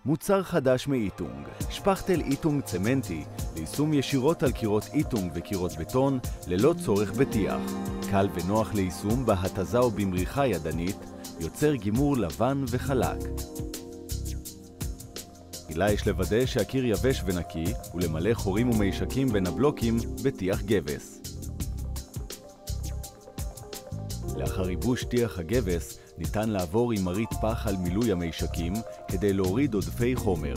מוצר חדש מאיטונג, שפכטל איטונג צמנטי, ליישום ישירות על קירות איטונג וקירות בטון, ללא צורך בטיח. קל ונוח ליישום בהתזה או במריחה ידנית, יוצר גימור לבן וחלק. תחילה יש לוודא שהקיר יבש ונקי, ולמלא חורים ומישקים בין הבלוקים בטיח גבס. לאחר ייבוש טיח הגבס, ניתן לעבור עם מרית פח על מילוי המישקים כדי להוריד עודפי חומר.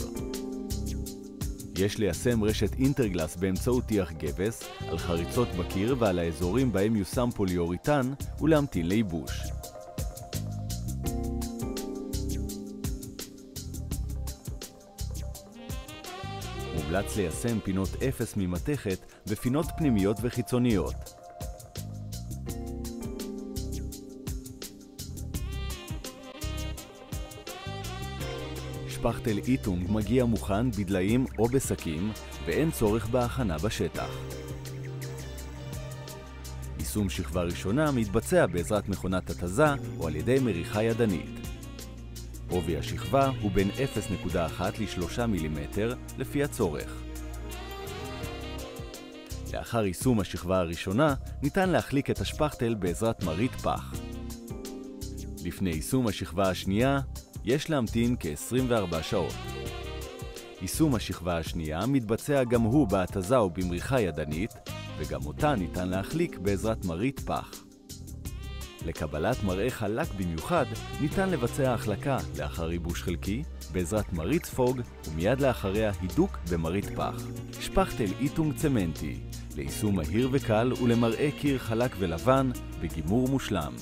יש ליישם רשת אינטרגלס באמצעות טיח גבס על חריצות בקיר ועל האזורים בהם יושם פוליאוריתן ולהמתין לייבוש. מומלץ ליישם פינות אפס ממתכת ופינות פנימיות וחיצוניות. שפכטל איטונג מגיע מוכן בדליים או בשקים ואין צורך בהכנה בשטח. יישום שכבה ראשונה מתבצע בעזרת מכונת התזה או על ידי מריחה ידנית. עובי השכבה הוא בין 0.1 ל-3 מילימטר לפי הצורך. לאחר יישום השכבה הראשונה ניתן להחליק את השפכטל בעזרת מרית פח. לפני יישום השכבה השנייה יש להמתין כ-24 שעות. יישום השכבה השנייה מתבצע גם הוא בהתזה או במריחה ידנית, וגם אותה ניתן להחליק בעזרת מרית פח. לקבלת מראה חלק במיוחד ניתן לבצע החלקה לאחר ייבוש חלקי בעזרת מרית ספוג ומיד לאחריה הידוק במרית פח. שפכטל איטונג צמנטי, ליישום מהיר וקל ולמראה קיר חלק ולבן בגימור מושלם.